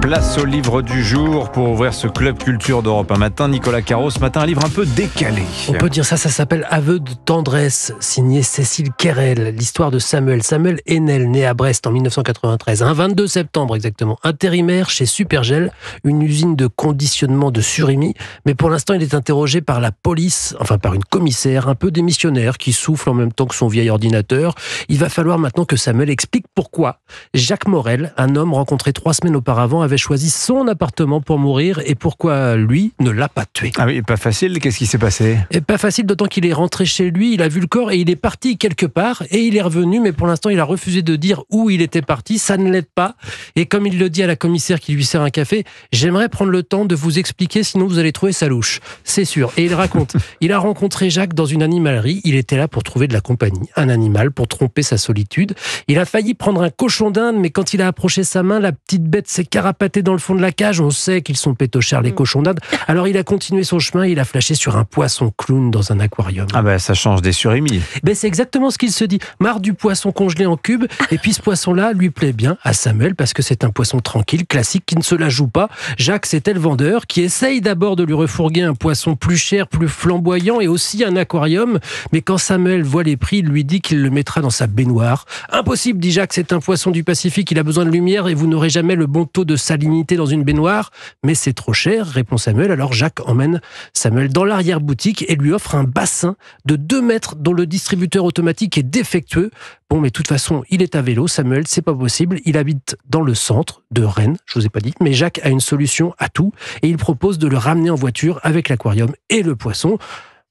Place au livre du jour pour ouvrir ce club culture d'Europe un matin. Nicolas Caro, ce matin, un livre un peu décalé. On peut dire ça s'appelle Aveux de tendresse, signé Cécile Querelle. L'histoire de Samuel Haenel, né à Brest en 1993, un 22 septembre exactement. Intérimaire chez Supergel, une usine de conditionnement de surimi. Mais pour l'instant, il est interrogé par la police, enfin par une commissaire un peu démissionnaire qui souffle en même temps que son vieil ordinateur. Il va falloir maintenant que Samuel explique pourquoi Jacques Morel, un homme rencontré 3 semaines auparavant, avait choisi son appartement pour mourir et pourquoi lui ne l'a pas tué. Ah oui, pas facile, qu'est-ce qui s'est passé ? Et pas facile, d'autant qu'il est rentré chez lui, il a vu le corps et il est parti quelque part et il est revenu, mais pour l'instant il a refusé de dire où il était parti, ça ne l'aide pas. Et comme il le dit à la commissaire qui lui sert un café, j'aimerais prendre le temps de vous expliquer, sinon vous allez trouver ça louche. C'est sûr. Et il raconte, il a rencontré Jacques dans une animalerie, il était là pour trouver de la compagnie, un animal pour tromper sa solitude. Il a failli prendre un cochon d'Inde, mais quand il a approché sa main, la petite bête s'est carapatée dans le fond de la cage. On sait qu'ils sont pétochers, les cochons d'Inde. Alors il a continué son chemin, il a flashé sur un poisson clown dans un aquarium. Ah ben ça change des surimis. Ben c'est exactement ce qu'il se dit. Marre du poisson congelé en cube. Et puis ce poisson-là lui plaît bien à Samuel parce que c'est un poisson tranquille, classique, qui ne se la joue pas. Jacques, c'était le vendeur qui essaye d'abord de lui refourguer un poisson plus cher, plus flamboyant et aussi un aquarium. Mais quand Samuel voit les prix, il lui dit qu'il le mettra dans sa baignoire. Impossible, dit Jacques, c'est un poisson du Pacifique, il a besoin de lumière et vous n'aurez jamais le bon taux de salinité dans une baignoire. Mais c'est trop cher, répond Samuel. Alors Jacques emmène Samuel dans l'arrière-boutique et lui offre un bassin de 2 mètres dont le distributeur automatique est défectueux. Bon, mais de toute façon, il est à vélo, Samuel, c'est pas possible. Il habite dans le centre de Rennes, je vous ai pas dit. Mais Jacques a une solution à tout et il propose de le ramener en voiture avec l'aquarium et le poisson.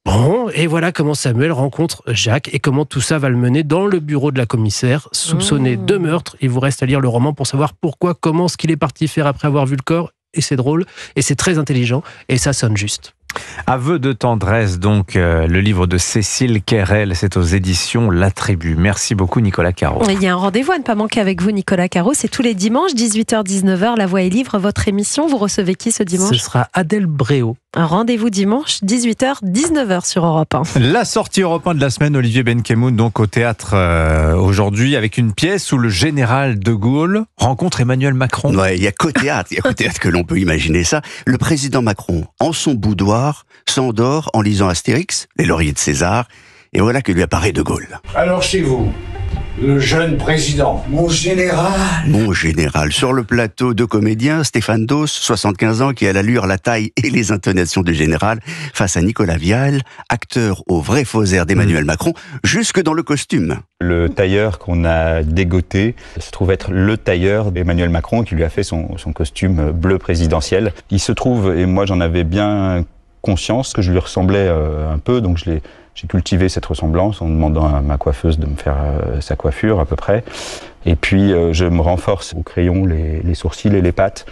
Bon, et voilà comment Samuel rencontre Jacques et comment tout ça va le mener dans le bureau de la commissaire, soupçonné de meurtre. Il vous reste à lire le roman pour savoir pourquoi, comment, ce qu'il est parti faire après avoir vu le corps. Et c'est drôle, et c'est très intelligent, et ça sonne juste. Aveux de tendresse, donc, le livre de Cécile Querelle, c'est aux éditions La Tribu. Merci beaucoup Nicolas Caro. Il y a un rendez-vous à ne pas manquer avec vous Nicolas Caro, c'est tous les dimanches, 18h-19h, La Voix est livre, votre émission. Vous recevez qui ce dimanche ? Ce sera Adèle Bréau. Un rendez-vous dimanche, 18h-19h sur Europe 1. La sortie Europe 1 de la semaine, Olivier Benkemoun, donc au théâtre aujourd'hui, avec une pièce où le général de Gaulle rencontre Emmanuel Macron. Ouais, il y a qu'au théâtre que l'on peut imaginer ça. Le président Macron, en son boudoir, s'endort en lisant Astérix, les lauriers de César, et voilà que lui apparaît de Gaulle. Alors chez vous, le jeune président, mon général, sur le plateau, 2 comédiens, Stéphane Dos, 75 ans, qui a l'allure, la taille et les intonations du général, face à Nicolas Vial, acteur au vrai faux air d'Emmanuel Macron, jusque dans le costume. Le tailleur qu'on a dégoté se trouve être le tailleur d'Emmanuel Macron qui lui a fait son costume bleu présidentiel. Il se trouve, et moi j'en avais bien conscience, que je lui ressemblais un peu, donc j'ai cultivé cette ressemblance en demandant à ma coiffeuse de me faire sa coiffure à peu près. Et puis je me renforce au crayon les sourcils et les pattes.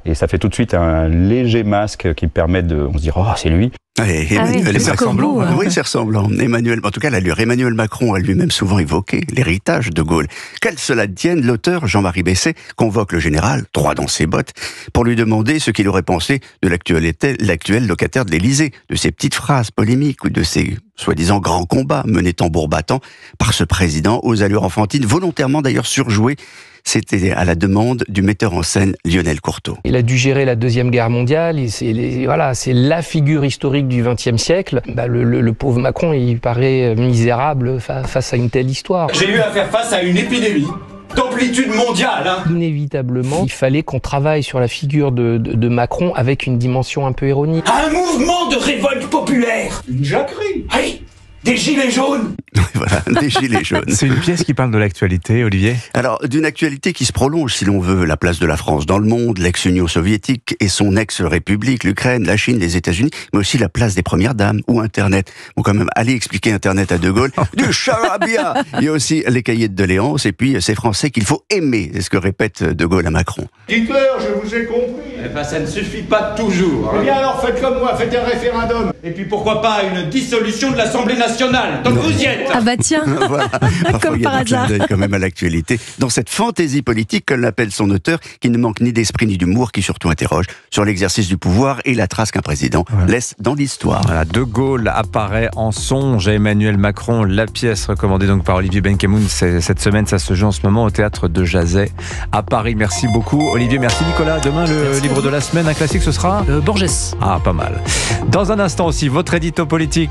Et ça fait tout de suite un léger masque qui permet on se dire « Oh, c'est lui ». Emmanuel c'est Macron. comme vous, hein. Oui, c'est ressemblant. En tout cas, l'allure. Emmanuel Macron a lui-même souvent évoqué l'héritage de Gaulle. Qu'à cela tienne, l'auteur Jean-Marie Besset convoque le général, droit dans ses bottes, pour lui demander ce qu'il aurait pensé de l'actuel locataire de l'Élysée, de ses petites phrases polémiques ou de ses soi-disant grands combats menés tambour battant par ce président aux allures enfantines, volontairement d'ailleurs surjouées. C'était à la demande du metteur en scène Lionel Courteau. Il a dû gérer la Deuxième Guerre mondiale, c'est la figure historique du XXe siècle. Le pauvre Macron, il paraît misérable face à une telle histoire. J'ai eu à faire face à une épidémie d'amplitude mondiale. Inévitablement, il fallait qu'on travaille sur la figure de Macron avec une dimension un peu ironique. Un mouvement de révolte populaire. Une jacquerie. Oui, des gilets jaunes. Voilà, des gilets jaunes. C'est une pièce qui parle de l'actualité, Olivier ? Alors, d'une actualité qui se prolonge, si l'on veut, la place de la France dans le monde, l'ex-Union soviétique et son ex-république, l'Ukraine, la Chine, les États-Unis, mais aussi la place des premières dames ou Internet. Bon, quand même, allez expliquer Internet à De Gaulle. Du charabia. Il y a aussi les cahiers de doléances et puis ces Français qu'il faut aimer, c'est ce que répète De Gaulle à Macron. Hitler, je vous ai compris. Eh ben, ça ne suffit pas toujours. Eh bien alors, faites comme moi, faites un référendum. Et puis pourquoi pas une dissolution de l'Assemblée nationale, tant que vous y êtes. Ah bah tiens, Voilà. Parfois, comme il y a par un clin hasard. d'œil quand même à l'actualité. Dans cette fantaisie politique, comme l'appelle son auteur, qui ne manque ni d'esprit ni d'humour, qui surtout interroge sur l'exercice du pouvoir et la trace qu'un président laisse dans l'histoire. Voilà, De Gaulle apparaît en songe à Emmanuel Macron. La pièce recommandée donc par Olivier Benkemoun cette semaine, ça se joue en ce moment au théâtre de Jazet à Paris. Merci beaucoup Olivier, merci Nicolas. Demain le livre de la semaine, un classique, ce sera Borges. Ah, pas mal. Dans un instant aussi, votre édito politique.